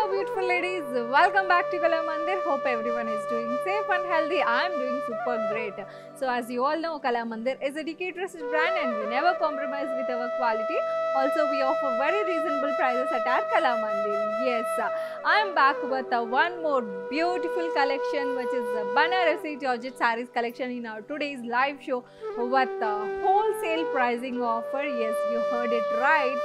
Hello beautiful ladies, welcome back to Kala Mandir. Hope everyone is doing safe and healthy. I am doing super great. So as you all know, Kala Mandir is a decade trusted brand and we never compromise with our quality. Also we offer very reasonable prices at our Kala Mandir. Yes, I am back with one more beautiful collection which is the Banarasi Georgette Sarees collection in our today's live show with wholesale pricing offer. Yes, you heard it right.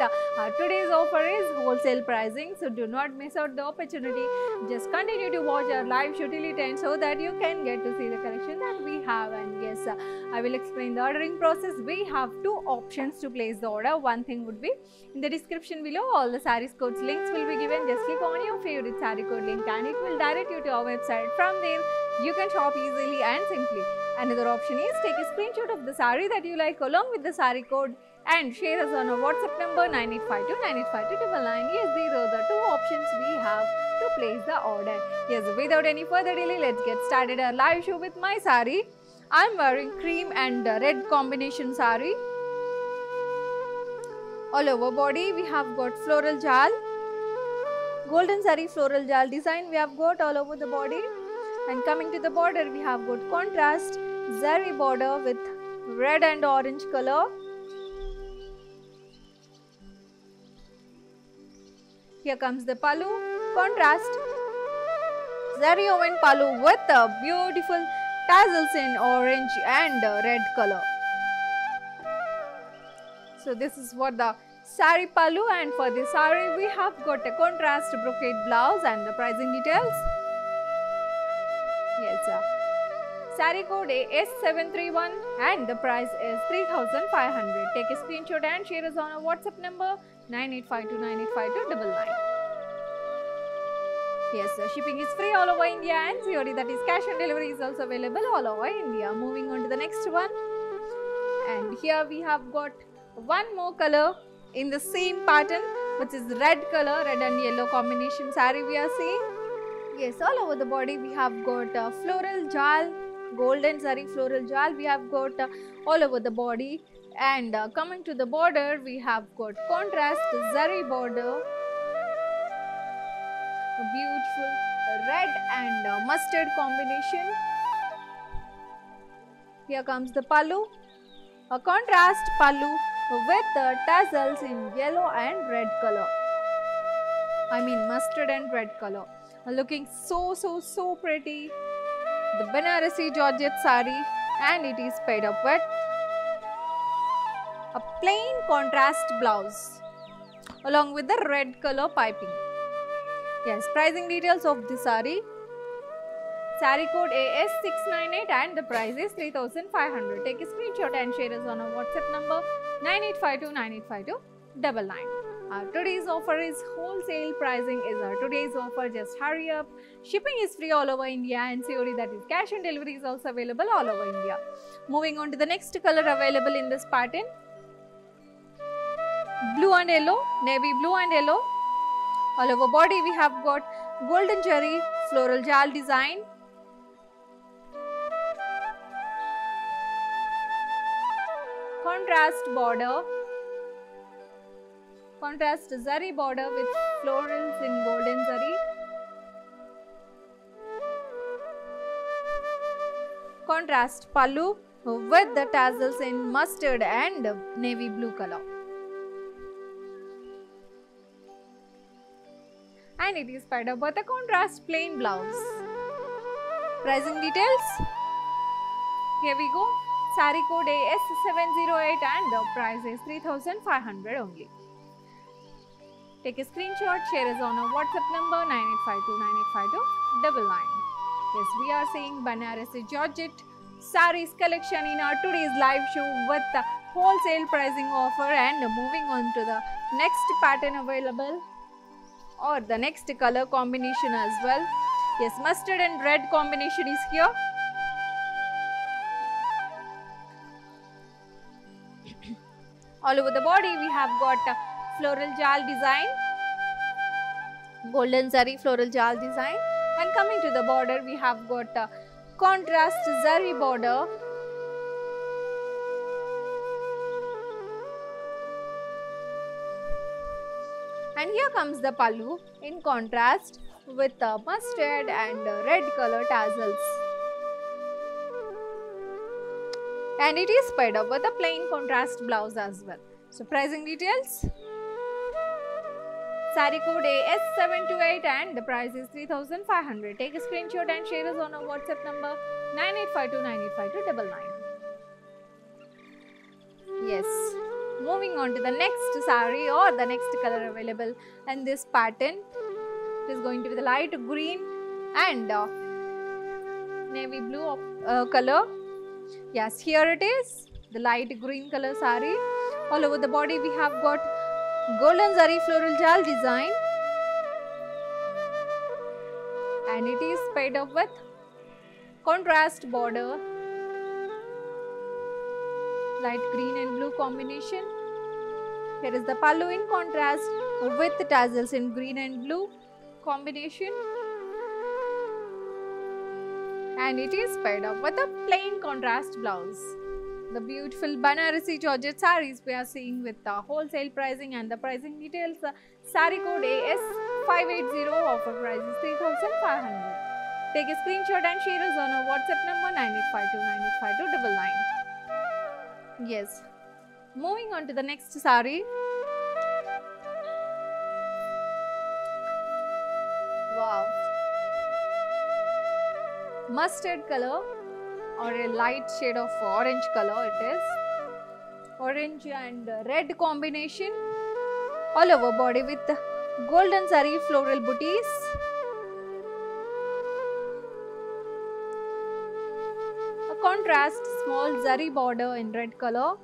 Today's offer is wholesale pricing, so do not miss out the opportunity. Just continue to watch our live show till it ends so that you can get to see the collection that we have. And yes, I will explain the ordering process. We have two options to place the order. One thing would be in the description below, all the sarees codes links will be given. Just click on your favorite saree code link and it will direct you to our website. From there, you can shop easily and simply. Another option is take a screenshot of the saree that you like along with the saree code and share us on our WhatsApp number 9852985299. Yes, these are the two options we have to place the order. Yes, without any further delay, let's get started our live show with my saree. I'm wearing cream and red combination saree. All over body, we have got floral jal, golden saree floral jal design we have got all over the body. And coming to the border, we have got contrast zari border with red and orange color. Here comes the pallu, contrast zari woven pallu with beautiful tassels in orange and red color. So this is what the saree pallu, and for the saree we have got a contrast brocade blouse. And the pricing details. Yes, saree code AS731 and the price is 3500. Take a screenshot and share us on our WhatsApp number 9852985299. Yes, shipping is free all over India and COD, that is cash on delivery, is also available all over India. Moving on to the next one, and here we have got one more color in the same pattern, which is red color, red and yellow combination saree we are seeing. Yes, all over the body we have got floral jal, golden saree floral jal we have got all over the body. And coming to the border, we have got contrast zari border, a beautiful red and mustard combination. Here comes the pallu, a contrast pallu with tassels in yellow and red color. I mean mustard and red color. Looking so pretty. The Banarasi Georgette saree, and it is paired up with a plain contrast blouse along with the red color piping. Yes, pricing details of the saree. Saree code AS698 and the price is 3500. Take a screenshot and share us on our WhatsApp number 9852985299. Today's offer is wholesale pricing is our today's offer. Just hurry up. Shipping is free all over India and COD, that is cash on delivery, is also available all over India. Moving on to the next color available in this pattern. Blue and yellow, navy blue and yellow. All over body we have got golden cherry floral jal design. Contrast border, contrast zari border with florals in golden zari. Contrast pallu with the tassels in mustard and navy blue color. And it is paired up with a contrast plain blouse. Pricing details. Here we go. Saree code AS708 and the price is 3500 only. Take a screenshot, share us on our WhatsApp number 9852985299. Yes, we are seeing Banarasi Georgette sarees collection in our today's live show with the wholesale pricing offer. And moving on to the next pattern available, or the next color combination as well. Yes, mustard and red combination is here. All over the body we have got floral jal design, golden zari floral jal design. And coming to the border, we have got contrast zari border. And here comes the pallu in contrast with mustard and red color tassels. And it is paired up with a plain contrast blouse as well. So pricing details. Saree code AS728 and the price is 3500. Take a screenshot and share us on our WhatsApp number 9852985299. Yes. Moving on to the next saree or the next color available in this pattern. It is going to be the light green and navy blue color. Yes, here it is, the light green color saree. All over the body we have got golden zari floral jal design, and it is paired up with contrast border, light green and blue combination. Here is the pallu in contrast with the tassels in green and blue combination, and it is paired up with a plain contrast blouse. The beautiful Banarasi Georgette sarees we are seeing with the wholesale pricing and the pricing details. Saree code AS580, offer price is 3500. Take a screenshot and share us on our WhatsApp number 9852985299. Yes. Moving on to the next saree. Wow. Mustard color or a light shade of orange color it is. Orange and red combination. All over body with golden zari floral booties. A contrast small zari border in red color.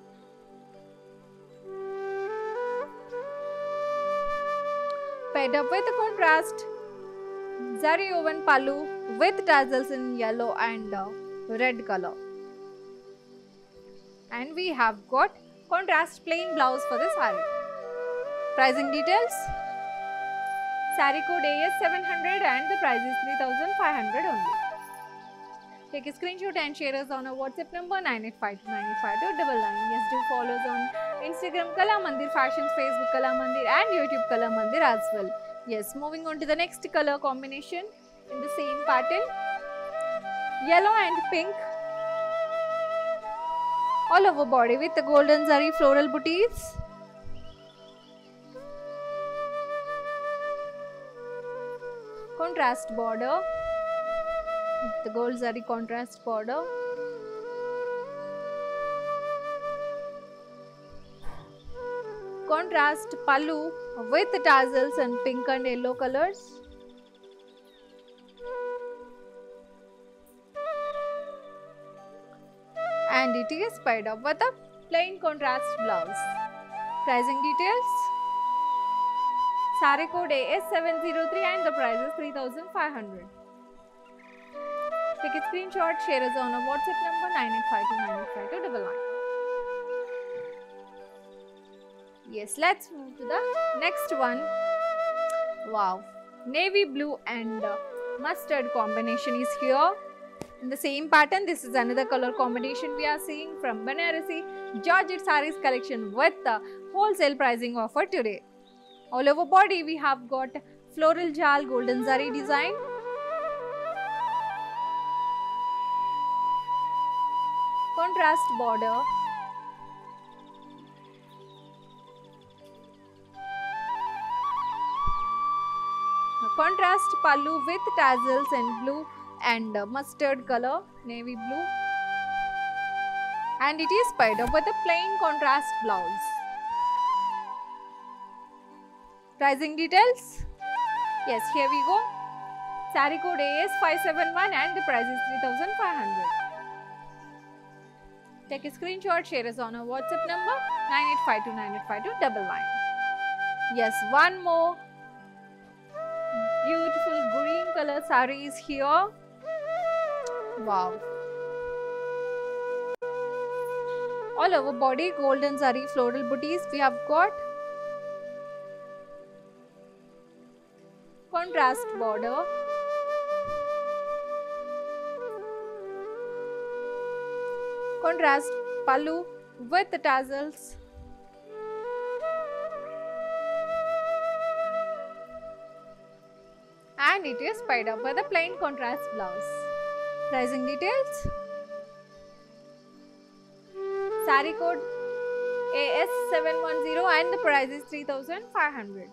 Paired up with a contrast zari woven pallu with tassels in yellow and red color. And we have got contrast plain blouse for the saree. Pricing details. Saree code AS700 and the price is 3500 only. Take a screenshot and share us on our WhatsApp number 9852985299. Yes, do follow us on Instagram Kala Mandir Fashions, Facebook Kala Mandir and YouTube Kala Mandir as well. Yes, moving on to the next color combination in the same pattern. Yellow and pink. All over body with the golden zari floral booties. Contrast border. The gold zari contrast border. Contrast pallu with tassels and pink and yellow colors. And it is paired up with a plain contrast blouse. Pricing details. Saree code AS703 and the price is 3500. Take a screenshot, share us on our WhatsApp number 9852985299. Yes, let's move to the next one. Wow, navy blue and mustard combination is here. In the same pattern, this is another color combination we are seeing from Banarasi Georgette sarees collection with the wholesale pricing offer today. All over body we have got floral jal golden zari design. Contrast border. A contrast pallu with tassels and blue and mustard color, navy blue. And it is paired up with a plain contrast blouse. Pricing details. Yes, here we go. Saree code AS571 and the price is 3500. Take a screenshot, share us on our WhatsApp number 9852985299. Yes, one more beautiful green color saree is here. Wow. All over body golden zari floral booties we have got. Contrast border. Contrast pallu with the tassels. and it is paired up with a plain contrast blouse. Pricing details. Saree code AS710 and the price is 3500.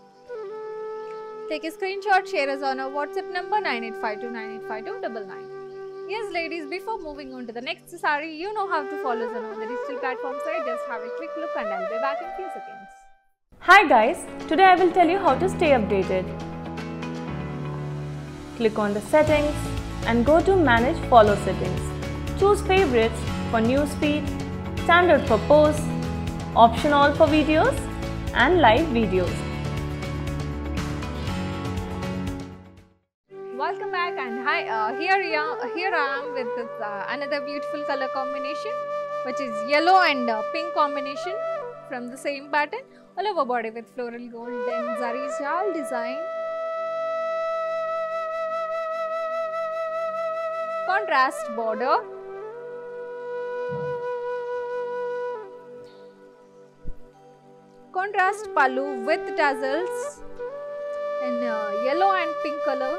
Take a screenshot, share us on our WhatsApp number 9852985299. Yes ladies, before moving on to the next saree, you know how to follow us on all the digital platforms, right? Just have a quick look and I'll be back in few seconds. Hi guys, today I will tell you how to stay updated. Click on the settings and go to manage follow settings. Choose favorites for newsfeed, standard for posts, option all for videos and live videos. Welcome back and hi, here I am with this, another beautiful color combination, which is yellow and pink combination from the same pattern. All over body with floral golden zari shawl design. Contrast border. Contrast pallu with tassels in yellow and pink color.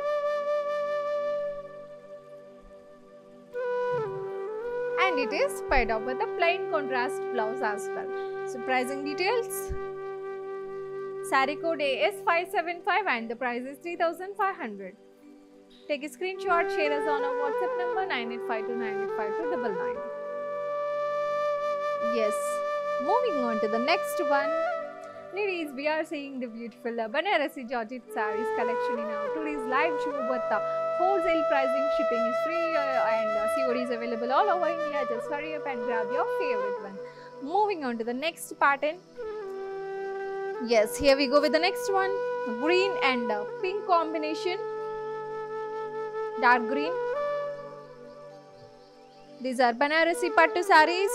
And it is paired up with a plain contrast blouse as well. So pricing details. Saree code AS575 and the price is 3500. Take a screenshot, share us on our WhatsApp number 9852985299. Yes, moving on to the next one. Ladies, we are seeing the beautiful Banarasi Georgette sarees collection in our today's live show, but wholesale pricing, shipping is free and COD is available all over India. Just hurry up and grab your favorite one. Moving on to the next pattern. Yes, here we go with the next one. Green and pink combination. Dark green. These are Banarasi Pattu sarees.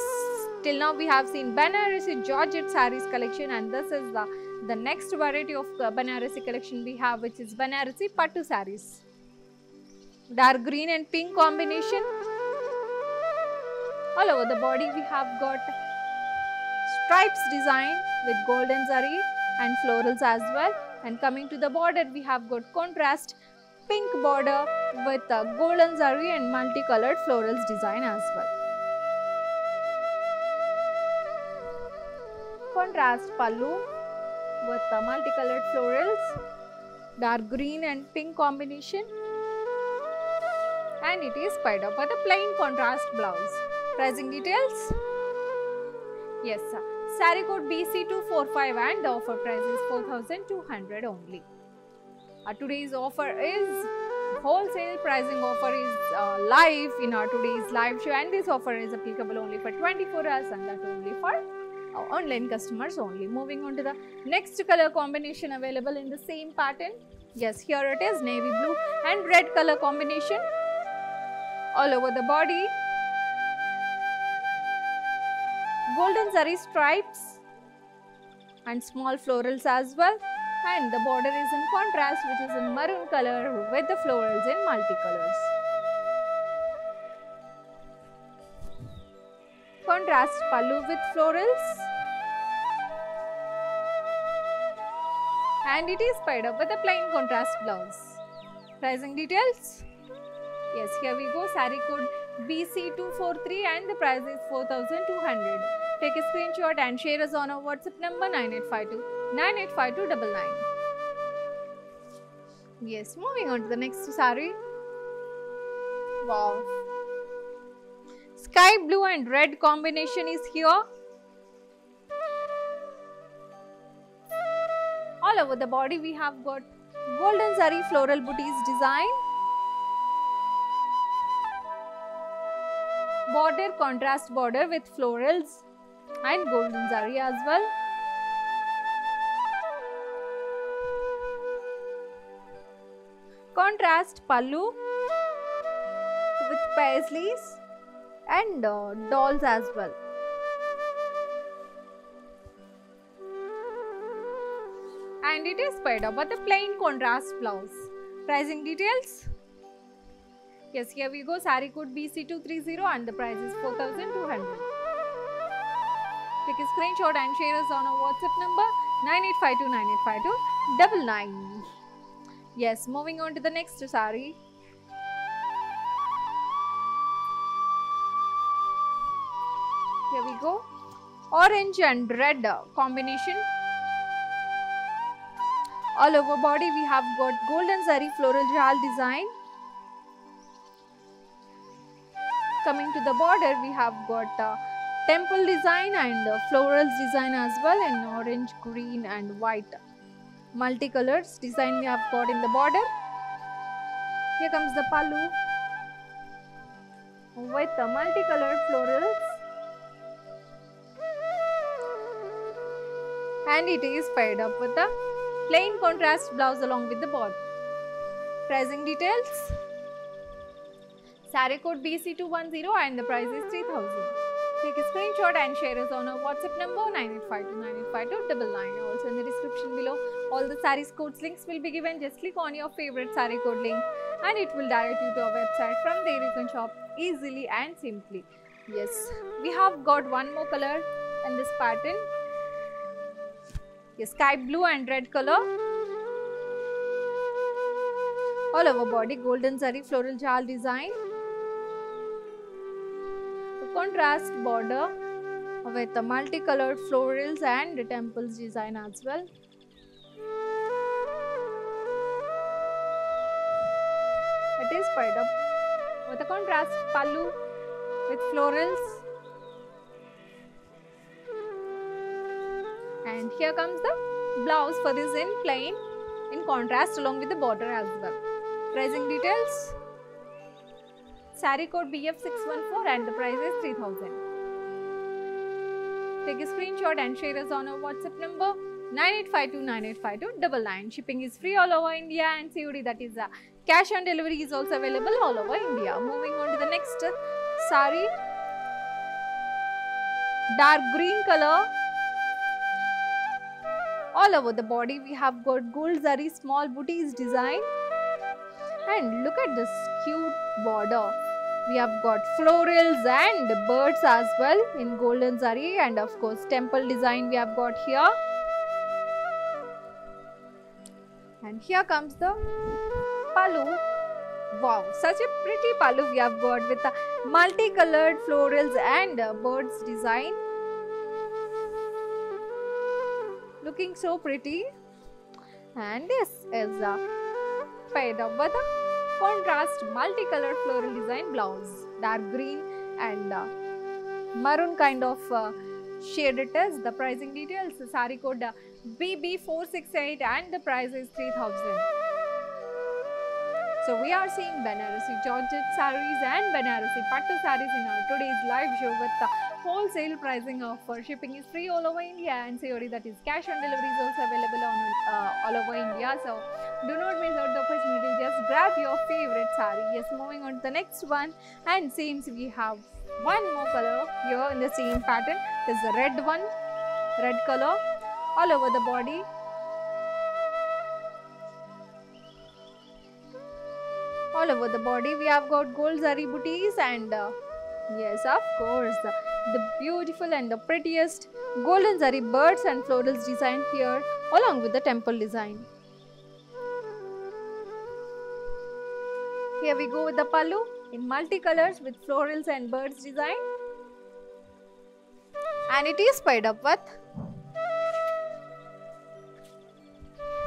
Till now we have seen Banarasi Georgette sarees collection, and this is the next variety of Banarasi collection we have, which is Banarasi Pattu sarees. Dark green and pink combination. All over the body we have got stripes design with golden zari and florals as well. And coming to the border, we have got contrast pink border with golden zari and multicolored florals design as well. Contrast pallu with multicolored florals, dark green and pink combination, and it is paired up with a plain contrast blouse. Pricing details. Yes, sir. Saree code BC245 and the offer price is 4200 only. Today's offer is wholesale pricing offer is live in our today's live show, and this offer is applicable only for 24 hours and that only for online customers only. Moving on to the next color combination available in the same pattern. Yes, here it is, navy blue and red color combination all over the body. Golden zari stripes and small florals as well, and the border is in contrast, which is in maroon color with the florals in multicolors. Contrast pallu with florals, and it is paired up with a plain contrast blouse. Pricing details. Yes, here we go. Saree code BC243 and the price is 4200. Take a screenshot and share us on our WhatsApp number 9852985299. Yes, moving on to the next saree. Wow. Sky blue and red combination is here. All over the body we have got golden zari floral booties design. Border contrast border with florals and golden zari as well. Contrast pallu with paisleys and dolls as well. And it is paired up with a plain contrast blouse. Pricing details. Yes, here we go. Saree code BC230 and the price is 4200. Take a screenshot and share us on our WhatsApp number 9852985299. Yes, moving on to the next saree. Here we go. Orange and red combination. All over body we have got golden zari floral jal design. Coming to the border we have got temple design and florals design as well in orange, green and white. Multicolors design we have got in the border. Here comes the pallu with the multicolored florals. And it is paired up with a plain contrast blouse along with the body. Pricing details. Saree code BC210 and the price is 3000. Take a screenshot and share us on our WhatsApp number 9852985299. Also in the description below, all the sarees codes links will be given. Just click on your favorite saree code link and it will direct you to our website. From there you can shop easily and simply. Yes, we have got one more color in this pattern. Yes, sky blue and red color. All over body golden zari floral jal design. A contrast border with the multicolored florals and the temples design as well. It is paired up with a contrast pallu with florals. And here comes the blouse for this in plain in contrast along with the border as well. Pricing details. Saree code BF614 and the price is 3000. Take a screenshot and share us on our WhatsApp number 9852985299. Shipping is free all over India and COD, that is cash on delivery, is also available all over India. Moving on to the next saree. Dark green color. All over the body we have got gold zari small booties design. And look at this cute border. We have got florals and birds as well in golden zari, and of course temple design we have got here. And here comes the pallu. Wow, such a pretty pallu we have got with the multicolored florals and birds design. Looking so pretty. And this is paired up with a contrast multicolored floral design blouse. Dark green and maroon kind of shade it is. The pricing details. Saree code BB468 and the price is 3000. So we are seeing Banarasi Georgette sarees and Banarasi Pattu sarees in our today's live show with the wholesale pricing offer. Shipping is free all over India and COD, that is cash on delivery, is also available on all over India. So do not miss out the opportunity. Just grab your favorite saree. Yes, moving on to the next one, and seems we have one more color here in the same pattern. This is the red one, red color all over the body. All over the body we have got gold zari booties and yes, of course, the beautiful and the prettiest golden zari birds and florals design here along with the temple design. Here we go with the pallu in multicolors with florals and birds design, and it is paired up with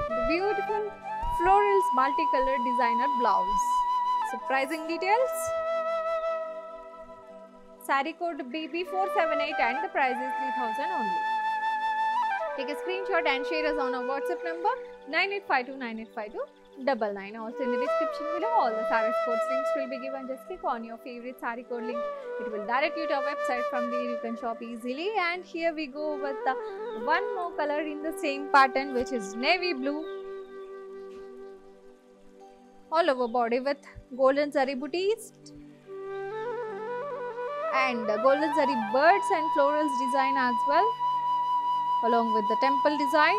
the beautiful florals multicolored designer blouse. So pricing details. Saree code BB478 and the price is 3000 only. Take a screenshot and share us on our WhatsApp number 9852985299. Also in the description below, all the saree code links will be given. Just click on your favorite saree code link. It will direct you to our website. From there you can shop easily. And here we go with the one more color in the same pattern, which is navy blue. All over body with golden zari booties and golden zari birds and florals design as well, along with the temple design.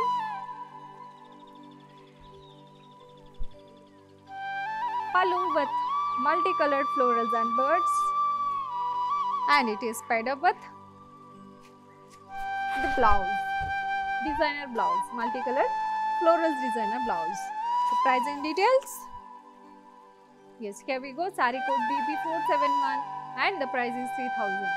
Pallu with multicolored florals and birds, and it is paired up with the blouse, designer blouse, multicolored florals designer blouse. So pricing details. Yes, here we go. Saree code BB471 and the price is 3000.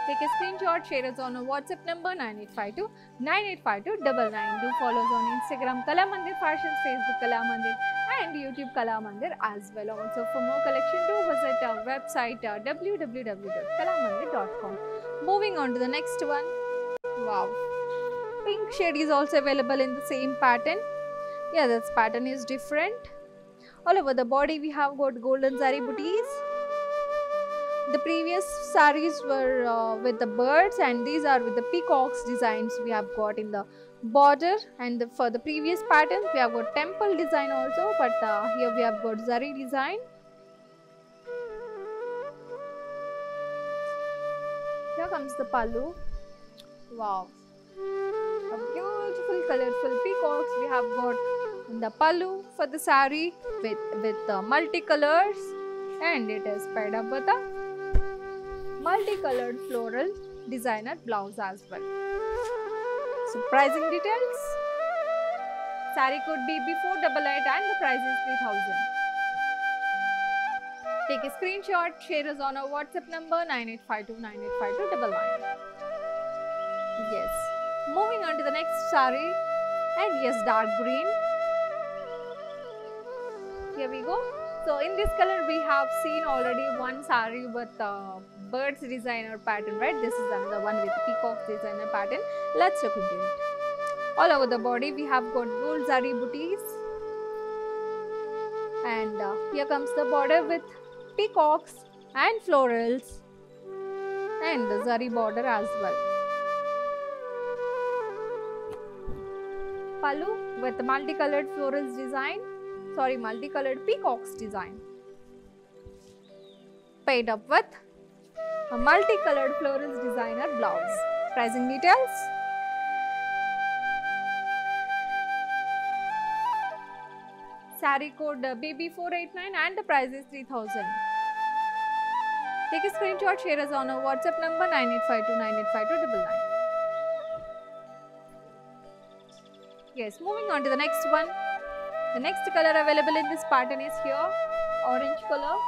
Take a screenshot, share us on our WhatsApp number 9852 985299. Do follow us on Instagram Kala Mandir Fashions, Facebook Kala Mandir and YouTube Kala Mandir as well. Also for more collection, do visit our website www.kalamandir.com. Moving on to the next one. Wow. Pink shade is also available in the same pattern. Yeah, this pattern is different. All over the body we have got golden zari booties. The previous sarees were with the birds and these are with the peacocks designs we have got in the border, and for the previous patterns we have got temple design also, but here we have got zari design. Here comes the pallu. Wow, a beautiful colorful peacocks we have got in the pallu for the saree with multicolors, and it is paired up with a multicolored floral designer blouse as well. So pricing details. Saree code BB488 and the price is 3000. Take a screenshot, share us on our WhatsApp number 9852 985299. Yes. Moving on to the next saree, and yes, dark green. Here we go. So in this color we have seen already one saree with birds designer pattern, right? This is another one with peacock designer pattern. Let's look into it. All over the body we have got gold zari booties, and here comes the border with peacocks and florals and the zari border as well. Pallu with the multicolored florals design, multicolored peacocks design, paired up with a multicolored florals designer blouse. Pricing details. Saree code BB489 and the price is 3000. Take a screenshot, share us on our WhatsApp number 9852 985299. Yes, moving on to the next one. The next color available in this pattern is here, orange color.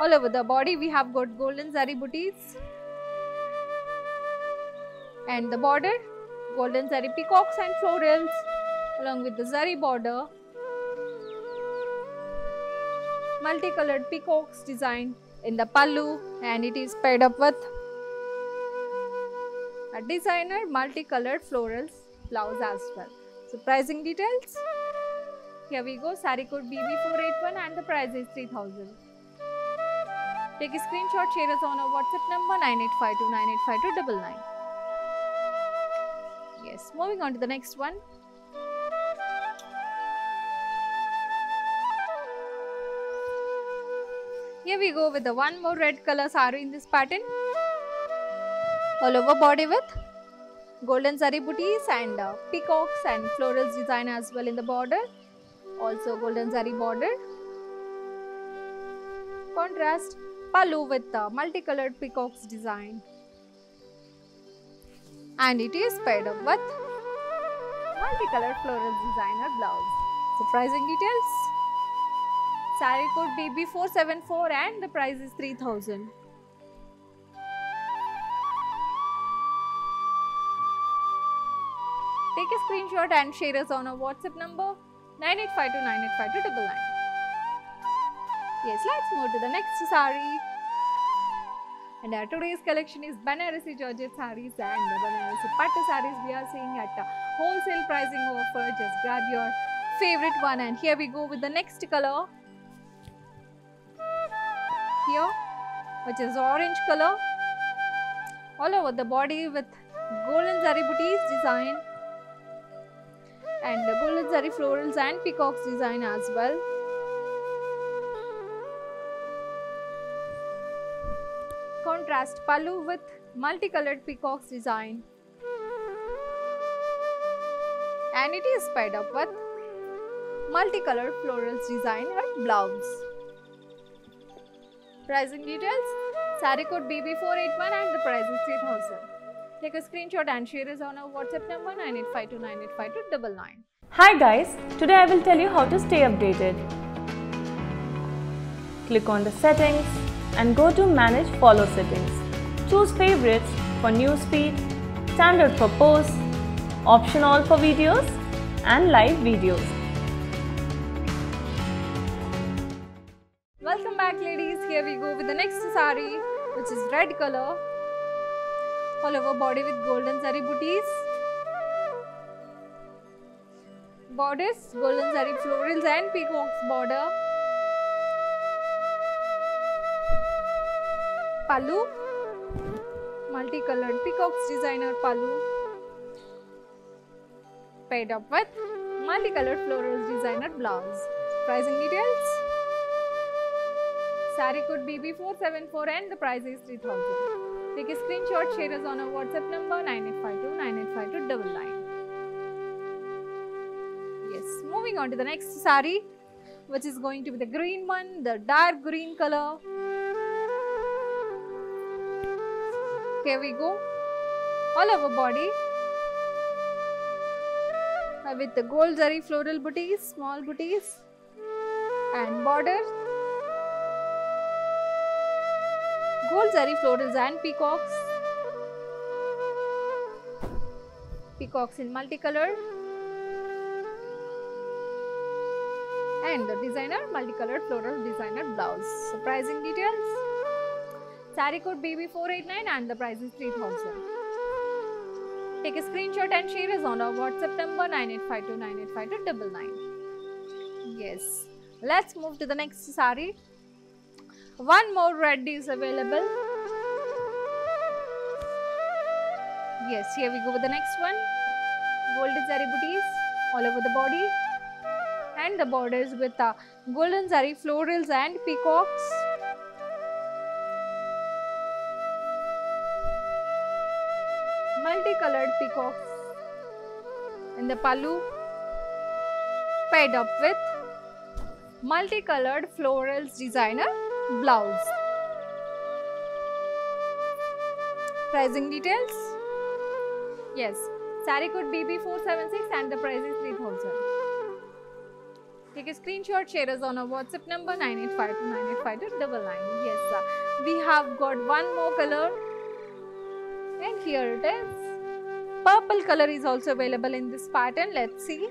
All over the body we have got golden zari booties, and the border golden zari peacocks and florals along with the zari border, multicolored peacocks design in the pallu, and it is paired up with a designer multicolored florals blouse as well. So pricing details. Here we go. Saree code BB481 and the price is 3000. Take a screenshot, share us on our WhatsApp number 9852 985299. Yes, moving on to the next one. Here we go with the one more red color saree in this pattern. All over body with golden zari booties and peacocks and florals design as well in the border. Also golden zari border. Contrast pallu with multicolored peacocks design. And it is paired up with multicolored florals designer blouse. So pricing details. Saree code BB474 and the price is 3000. Take a screenshot and share us on our WhatsApp number 9852 985299. Yes, let's move to the next saree. And today's collection is Banarasi Georgette sarees and the Banarasi Pattu sarees we are seeing at wholesale pricing offer. Just grab your favorite one, and here we go with the next color. Here, which is orange color. All over the body with golden zari booties design and golden zari florals and peacocks design as well. Contrast pallu with multicolored peacocks design, and it is paired up with multicolored florals design and blouse. Pricing details. Saree code BB481 and the price is 3000. Take a screenshot and share us on our WhatsApp number 9852985299. Hi guys, today I will tell you how to stay updated. Click on the settings and go to manage follow settings. Choose favorites for newsfeed, standard for posts, option all for videos and live videos. Welcome back ladies, here we go with the next saree which is red color, all over body with golden zari booties, borders, golden zari florals and peacocks border, pallu, multicolored peacocks designer pallu, paired up with multicolored florals designer blouse. Pricing details. Saree code BB474 and the price is 3000. Take a screenshot, share us on our WhatsApp number 9852985299. Yes, moving on to the next saree, which is going to be the green one, the dark green color. Here we go, all over body with the gold zari floral booties, small booties and border. Gold zari florals and peacocks. Peacocks in multicolored. And the designer multicolored floral designer blouse. So pricing details. Saree code BB489 and the price is 3000. Take a screenshot and share us on our WhatsApp number 9852985299. Yes. Let's move to the next saree. One more red is available. Yes, here we go with the next one. Golden zari booties all over the body and the borders with golden zari florals and peacocks. Multicolored peacocks in the pallu, paired up with multicolored florals designer blouse. Pricing details. Yes, saree code BB476 and the price is 3000. Take a screenshot, share us on our WhatsApp number 9852985299. Yes, we have got one more color and here it is. Purple color is also available in this pattern. Let's see.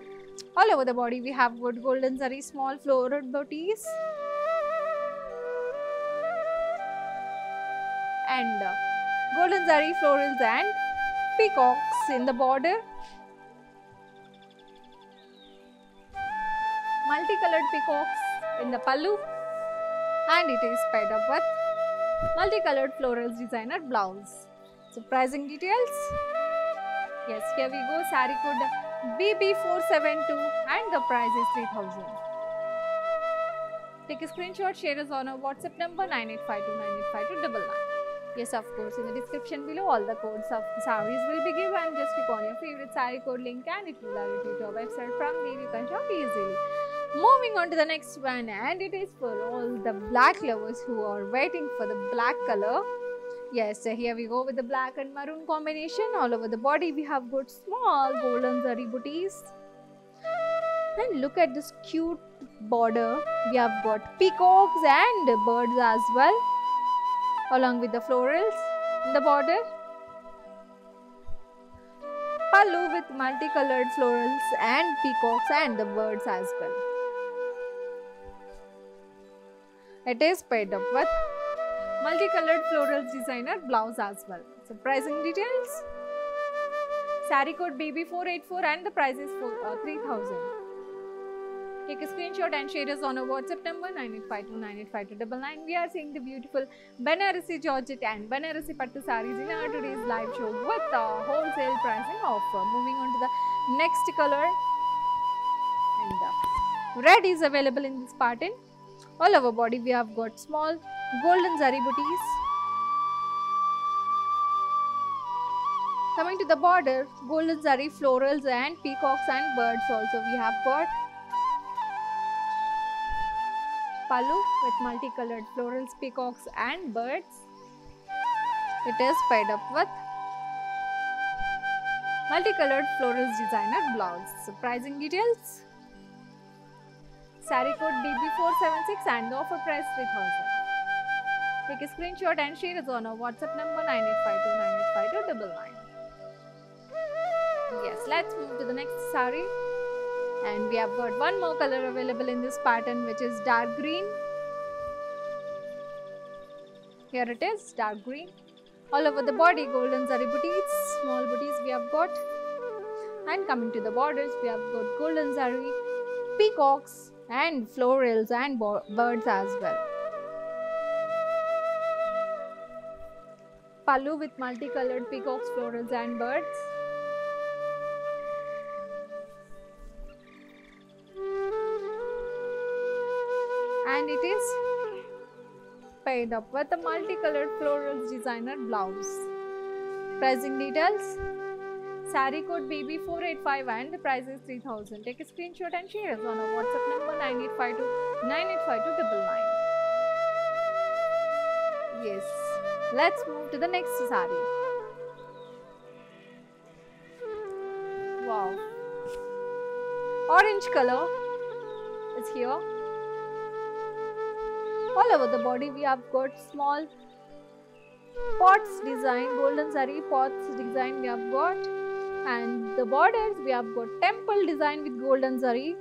All over the body we have got golden zari small floral booties and golden zari florals and peacocks in the border. Multicolored peacocks in the pallu and it is paired up with multicolored florals designer blouse. So pricing details. Yes, here we go. Saree code BB472 and the price is 3000. Take a screenshot, share us on our WhatsApp number 9852985299. Yes, of course, in the description below all the codes of the sarees will be given. Just click on your favorite saree code link and it will direct you to our website. From there you can shop easily. Moving on to the next one, and it is for all the black lovers who are waiting for the black color. Yes, here we go with the black and maroon combination. All over the body we have got small golden zari booties. And look at this cute border. We have got peacocks and birds as well, along with the florals in the border. Pallu with multicolored florals and peacocks and the birds as well. It is paired up with multicolored florals designer blouse as well. So pricing details. Saree code BB484 and the price is 3000. Take a screenshot and share us on our WhatsApp number 9852985299. We are seeing the beautiful Banarasi Georgette and Banarasi Pattu sarees in our today's live show with wholesale pricing offer. Moving on to the next color, and red is available in this pattern. All over body we have got small golden zari booties. Coming to the border, golden zari florals and peacocks and birds also we have got. Pallu with multicolored florals, peacocks and birds. It is paired up with multicolored florals designer blouse. So pricing details. Saree code BB476 and the offer price 3000. Take a screenshot and share it on our WhatsApp number 9852985299. Yes, let's move to the next saree. And we have got one more color available in this pattern, which is dark green. Here it is, dark green. All over the body, golden zari booties, small booties we have got. And coming to the borders, we have got golden zari, peacocks and florals and birds as well. Pallu with multicolored peacocks, florals and birds. And it is paired up with a multicolored florals designer blouse. Pricing details. Saree code BB485 and the price is 3000. Take a screenshot and share us on our WhatsApp number 9852985299. Yes. Let's move to the next saree. Wow. Orange color is here. All over the body we have got small pots design, golden zari pots design we have got, and the borders we have got temple design with golden zari.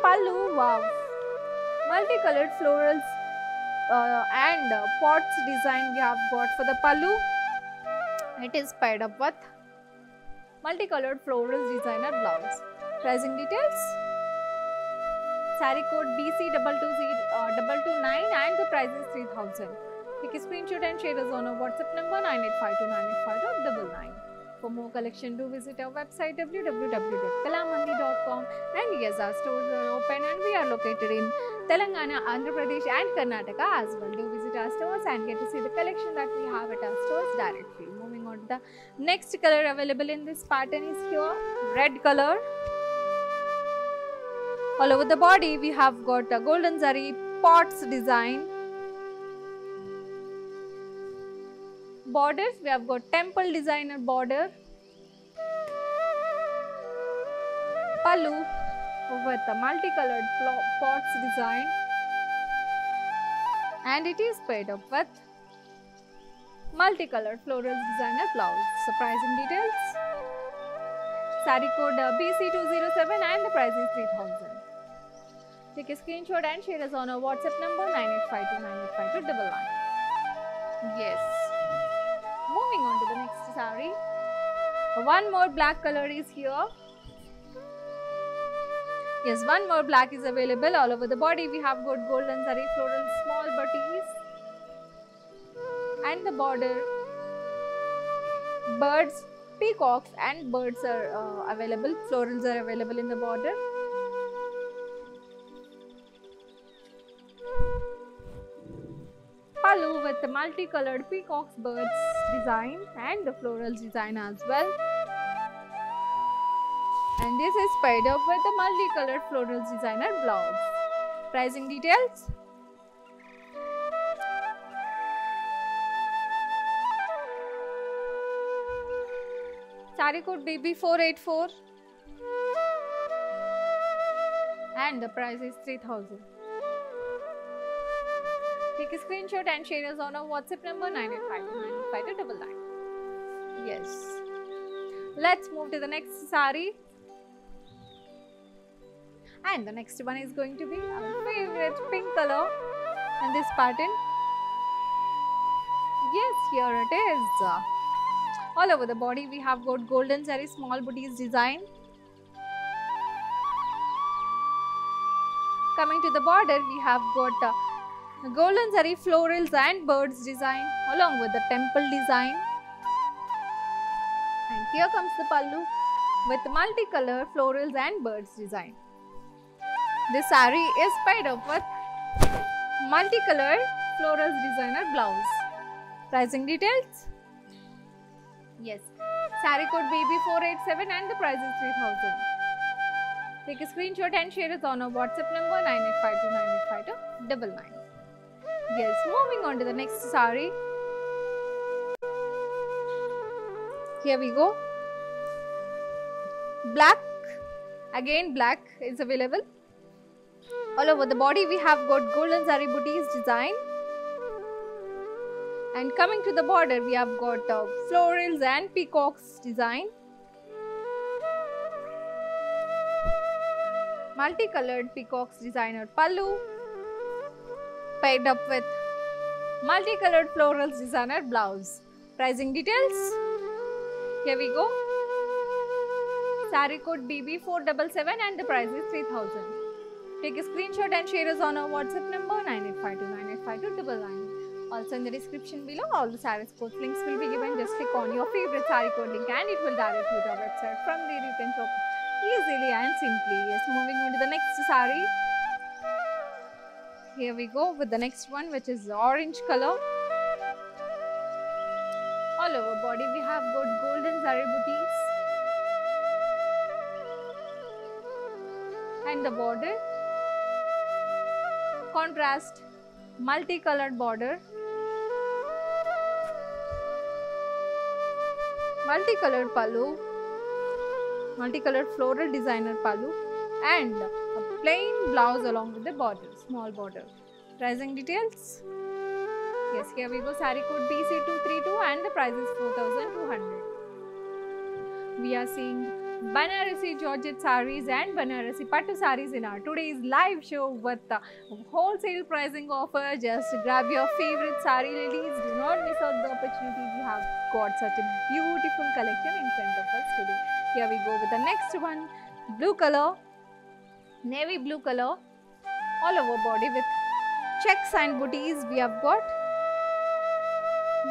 Pallu, wow, multicolored florals and pots design we have got for the pallu. It is paired up with multicolored florals designer blouse. Pricing details. Saree code BC229 and the price is 3000. Take a screenshot and share us on our WhatsApp number 9852985299. For more collection, do visit our website www.kalamandi.com. And yes, our stores are open and we are located in Telangana, Andhra Pradesh and Karnataka as well. Do visit our stores and get to see the collection that we have at our stores directly. Moving on to the next color available in this pattern is here, red color. All over the body we have got a golden zari pots design. Borders we have got temple designer border. Pallu with a multicolored pots design. And it is paired up with multicolored florals designer blouse. So pricing details. Saree code BC207 and the price is 3000. Take a screenshot and share us on our WhatsApp number 9852985299. Yes. Moving on to the next saree. One more black color is here. Yes, one more black is available. All over the body we have got golden zari floral small booties. And the border, birds, peacocks and birds are available. Florals are available in the border. Pallu with the multicolored peacocks, birds design and the florals design as well. And this is paired up with the multicolored florals designer blouse. Pricing details. Saree code BB484 and the price is 3000. Take a screenshot and share us on our WhatsApp number 9852985299. Yes. Let's move to the next saree. And the next one is going to be our favorite pink color in this pattern. Yes, here it is. All over the body we have got golden zari small booties design. Coming to the border we have got golden zari florals and birds design along with the temple design. And here comes the pallu with multicolor florals and birds design. This saree is paired up with multicolored florals designer blouse. Pricing details. Yes, saree code BB487 and the price is 3000. Take a screenshot and share it on our WhatsApp number 9852985299. Yes, moving on to the next saree. Here we go. Black, again black is available. All over the body we have got golden zari booties design. And coming to the border we have got florals and peacocks design. Multicolored peacocks designer pallu. Paired up with multicolored florals designer blouse. Pricing details. Here we go. Saree code BB477 and the price is 3000. Take a screenshot and share us on our WhatsApp number 9852985299. Also in the description below, all the sarees codes links will be given. Just click on your favorite saree code link and it will direct you to our website. From there you can shop easily and simply. Yes, moving on to the next saree. Here we go with the next one, which is orange color. All over body we have got golden zari booties. And the border, contrast multicolored border, multicolored pallu, multicolored floral designer pallu, and a plain blouse along with the border, small border. Pricing details. Yes, here we go. Saree code BC232 and the price is 4200. We are seeing Banarasi Georgette sarees and Banarasi Pattu sarees in our today's live show with the wholesale pricing offer. Just grab your favorite saree, ladies. Do not miss out the opportunity. We have got such a beautiful collection in front of us today. Here we go with the next one. Blue color, navy blue color, all over body with checks and booties. We have got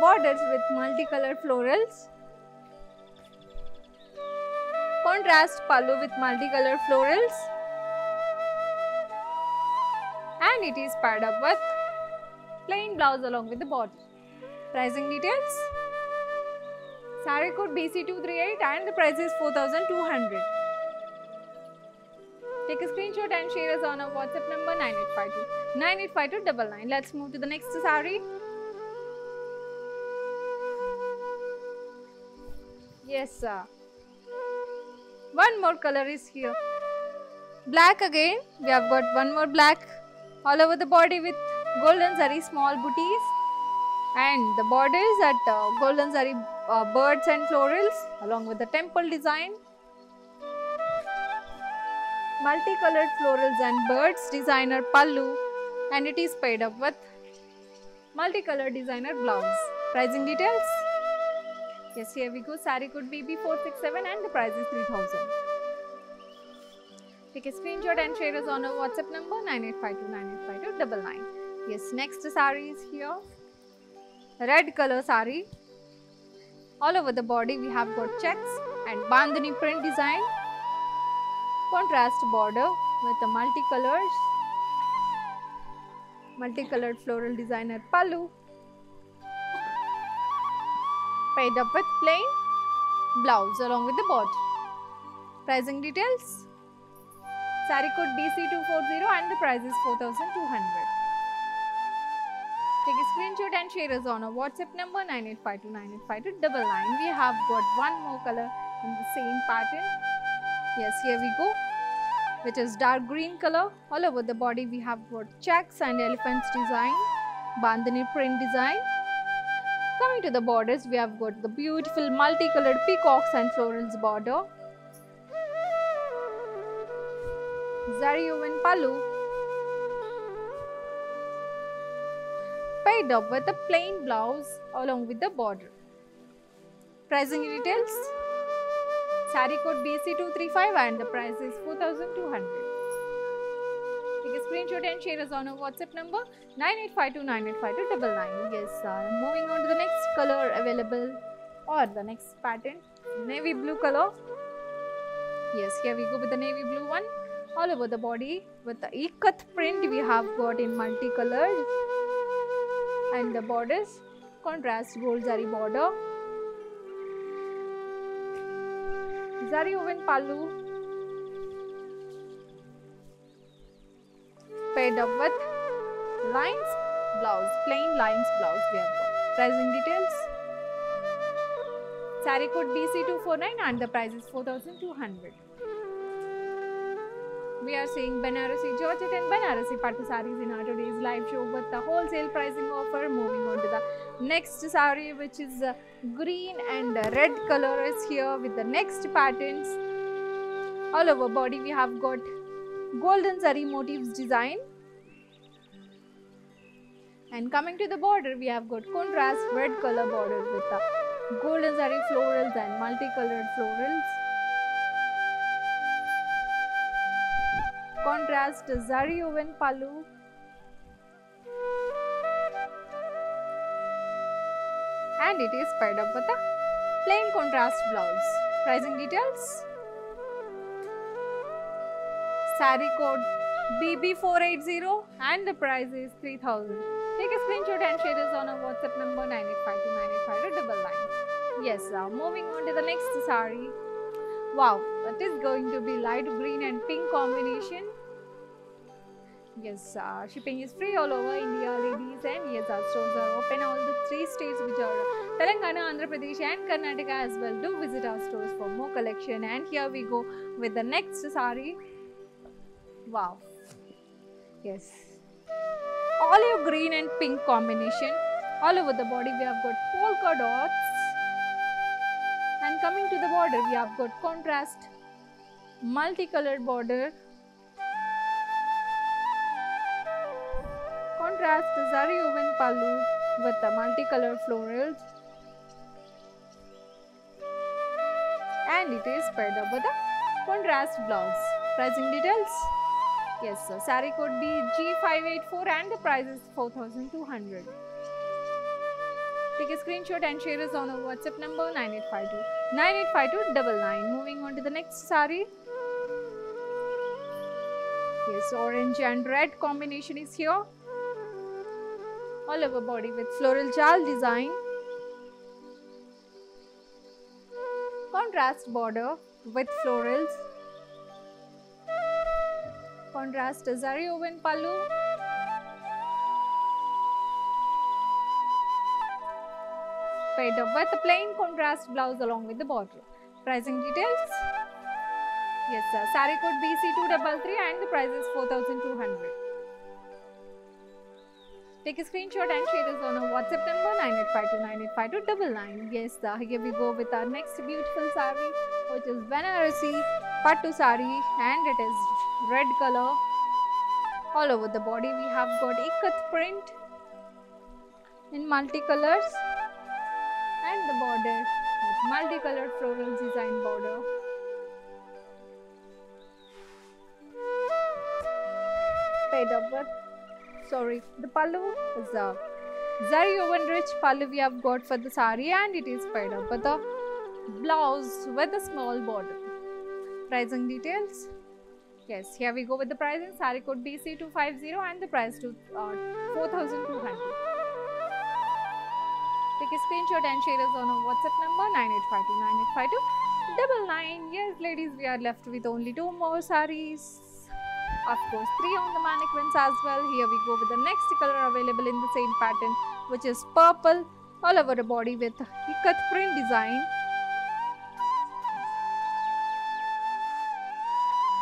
borders with multicolored florals. Contrast pallu with multicolored florals, and it is paired up with plain blouse along with the border. Pricing details. Saree code BC238 and the price is 4200. Take a screenshot and share us on our WhatsApp number 9852985299. Let's move to the next saree. Yes, sir. One more color is here. Black again. We have got one more black all over the body with golden zari small booties, and the borders at golden zari birds and florals along with the temple design. Multicolored florals and birds designer pallu, and it is paired up with multicolored designer blouse. Pricing details. Yes, here we go. Saree code BB467 and the price is 3000. Take a screenshot and share us on our WhatsApp number 9852985299. Yes, next saree is here. Red color saree. All over the body we have got checks and bandhani print design. Contrast border with the multicolored floral designer pallu. Paired up with plain blouse along with the border. Pricing details. Saree code BC240 and the price is 4200. Take a screenshot and share us on our WhatsApp number 9852985299. We have got one more color in the same pattern. Yes, here we go, which is dark green color. All over the body we have got checks and elephants design, bandhani print design. Coming to the borders, we have got the beautiful multicolored peacocks and florals border. Zari woven pallu. Paired up with a plain blouse along with the border. Pricing details. Saree code BC235 and the price is 4200. Take a screenshot and share us on our WhatsApp number 9852985299. Yes, moving on to the next color available or the next pattern, navy blue color. Yes, here we go with the navy blue one. All over the body with the ikat print we have got in multicolored, and the borders contrast gold zari border. Zari woven pallu paired up with lines blouse, plain lines blouse we have got. Pricing details. Saree code BC249 and the price is 4,200. We are seeing Banarasi Georgette and Banarasi Pattu sarees in our today's live show with the wholesale pricing offer. Moving on to the next saree, which is green and red color is here with the next patterns. All over body we have got golden zari motifs design. And coming to the border, we have got contrast red color border with the golden zari florals and multicolored florals. Contrast zari woven pallu. And it is paired up with a plain contrast blouse. Pricing details. Saree code BB480 and the price is 3,000. Take a screenshot and share us on our WhatsApp number 9852985299. Yes, moving on to the next saree. Wow, that is going to be light green and pink combination. Yes, shipping is free all over India, ladies, and yes, our stores are open all the 3 states which are Telangana, Andhra Pradesh and Karnataka as well. Do visit our stores for more collection. And here we go with the next saree. Wow, yes, olive green and pink combination. All over the body we have got polka dots. And coming to the border, we have got contrast multicolored border. Contrast zari woven pallu with the multicolored florals. And it is paired up with a contrast blouse. Pricing details. Yes, sir. Saree code BG584 and the price is 4,200. Take a screenshot and share us on our WhatsApp number 9852985299. Moving on to the next saree. Yes, orange and red combination is here. All over body with floral jal design. Contrast border with florals. Contrast zari woven pallu. Paired up with a plain contrast blouse along with the border. Pricing details. Yes, sir. Saree code BC233 and the price is 4,200. Take a screenshot and share us on our WhatsApp number 9852985299. Yes, here we go with our next beautiful saree, which is Banarasi Pattu saree, and it is red color. All over the body we have got ikat print in multicolors, and the border with multicolored floral design border. Paired up with, the pallu is a zari woven rich pallu we have got for the saree, and it is paired up with a blouse with a small border. Pricing details. Yes, here we go with the pricing. Saree code BC250 and the price to 4,200. Take a screenshot and share us on our WhatsApp number 9852985299. Yes, ladies, we are left with only 2 more sarees. Of course, 3 on the mannequins as well. Here we go with the next color available in the same pattern, which is purple, all over the body with ikat print design.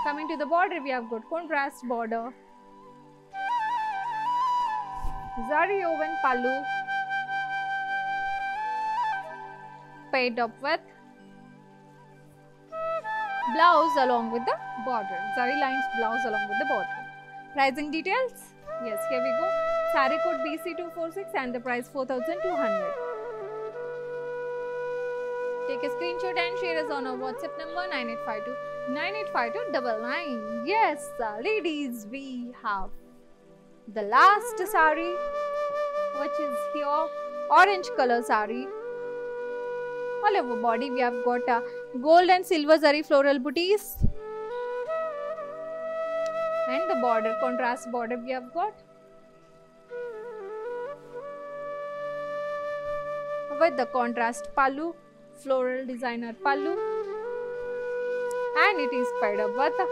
Coming to the border, we have got contrast border, zari woven pallu, paired up with blouse along with the border, zari lines blouse along with the border. Pricing details. Yes, here we go. Saree code BC246 and the price 4,200. Take a screenshot and share us on our WhatsApp number 9852985299. Yes, ladies, we have the last saree, which is here, orange color saree. All over body we have got gold and silver zari floral booties, and the border, contrast border we have got with the contrast pallu, floral designer pallu, and it is paired up with a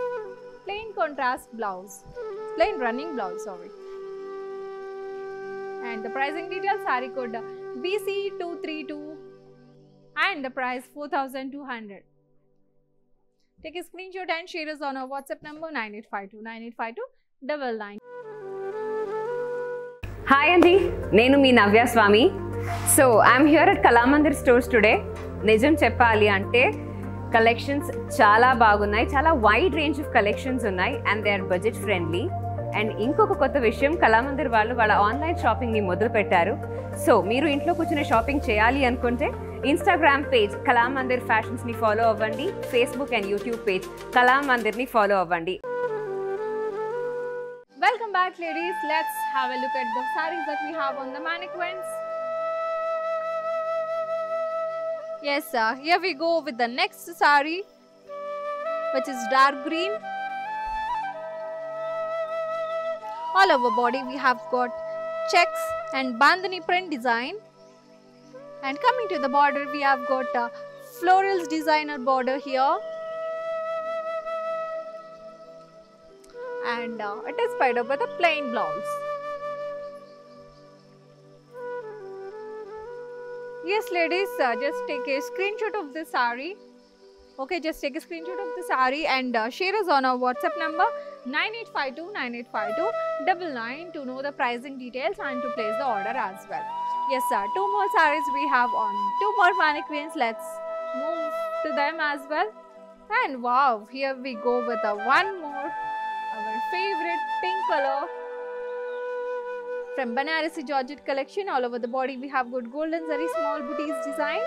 plain contrast blouse, plain running blouse, And the pricing details, saree code BC232 and the price 4,200. Take a screenshot and share us on our WhatsApp number 9852985299. Hi Andy, నేను మీ నవ్య స్వామి. So I'm here at Kalamandir stores today. నిజం చెప్పాలి అంటే collections చాలా బాగున్నాయి, చాలా wide range of collections ఉన్నాయి and they are budget friendly. And ఇంకొక కొత్త విషయం, కళామందిర్ వాళ్ళు వాళ్ళ ఆన్లైన్ షాపింగ్ని మొదలు పెట్టారు. సో మీరు ఇంట్లో కూర్చుని షాపింగ్ చేయాలి అనుకుంటే ఇన్స్టాగ్రామ్ పేజ్ కళామందిర్ ఫ్యాషన్స్ని ఫాలో అవ్వండి, ఫేస్బుక్ అండ్ యూట్యూబ్ పేజ్ కళామందిర్ని ఫాలో అవ్వండి. Welcome back ladies, let's have a look at the sarees that we have on the mannequins. Yes, here we go with the next saree, which is dark green. All over body we have got checks and bandhani print design, and coming to the border we have got florals designer border here, and it is paired up with a plain blouse. Yes ladies, just take a screenshot of this saree. Okay, just take a screenshot of the saree and share us on our WhatsApp number 9852985299 to know the pricing details and to place the order as well. Yes sir, two more sarees we have on two more mannequins. Let's move to them as well. And wow, here we go with one more, our favorite pink color from Banarasi Georgette collection. All over the body we have got golden zari small booties design,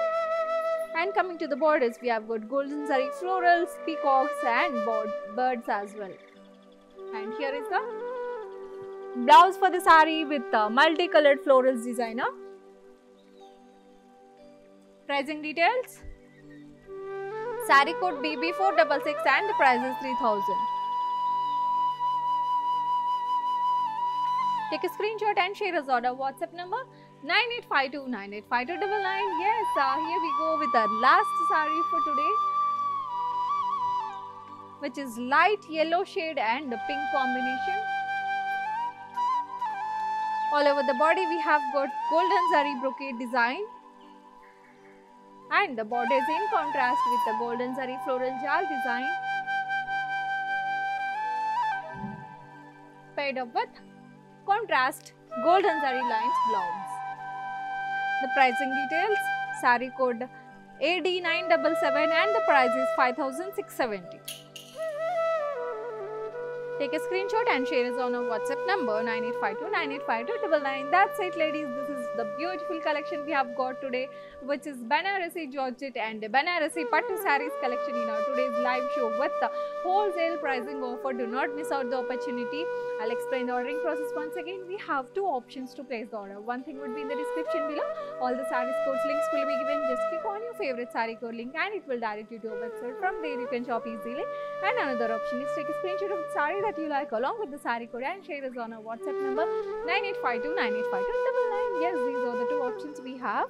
and coming to the borders we have got golden zari florals, peacocks and birds as well. And here is the blouse for the saree with multicolored florals designer. Pricing details, saree code BB466 and the price is 3,000. Take a screenshot and share us on our WhatsApp number 9852985299. Yes, here we go with our last saree for today, which is light yellow shade and the pink combination. All over the body we have got golden zari brocade design, and the border is in contrast with the golden zari floral jal design, paired up with contrast golden zari lines blouse. The pricing details, saree code AD977 and the price is 5,670. Take a screenshot and share us on our WhatsApp number 9852985299. That's it ladies, this is the beautiful collection we have got today, which is Banarasi Georgette and Banarasi Pattu sarees collection in our today's live show with the wholesale pricing offer. Do not miss out the opportunity. I'll explain the ordering process once again. We have two options to place the order. One thing would be in the description below. All the sarees codes links will be given. Just click on your favorite saree code link and it will direct you to a website. From there you can shop easily. And another option is take a screenshot of the saree that you like along with the saree code and share us on our WhatsApp number 9852985299. Yes, these are the two options we have.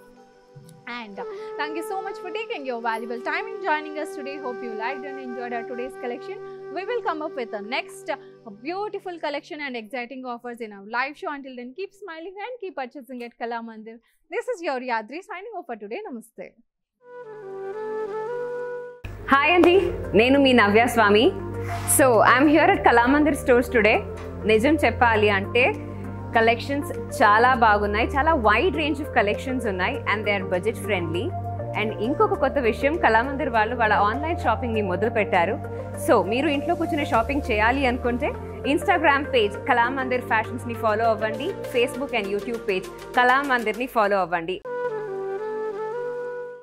And thank you so much for taking your valuable time in joining us today. Hope you liked and enjoyed our today's collection. We will come up with the next beautiful collection and exciting offers in our live show. Until then, keep smiling and keep purchasing at Kalamandir. This is your Yadri signing off for today. Namaste. Hi Andy, నేను మీ నవ్య స్వామి. So I'm here at Kalamandir stores today. నిజం చెప్పాలి అంటే collections చాలా బాగున్నాయి, చాలా wide range of collections ఉన్నాయి and they are budget friendly. And ఇంకొక కొత్త విషయం, కళామందిర్ వాళ్ళు వాళ్ళ ఆన్లైన్ షాపింగ్ని మొదలు పెట్టారు. సో మీరు ఇంట్లో కూర్చుని షాపింగ్ చేయాలి అనుకుంటే ఇన్స్టాగ్రామ్ పేజ్ కళామందిర్ ఫ్యాషన్స్ని ఫాలో అవ్వండి, ఫేస్బుక్ అండ్ యూట్యూబ్ పేజ్ కళామందిర్ని ఫాలో అవ్వండి.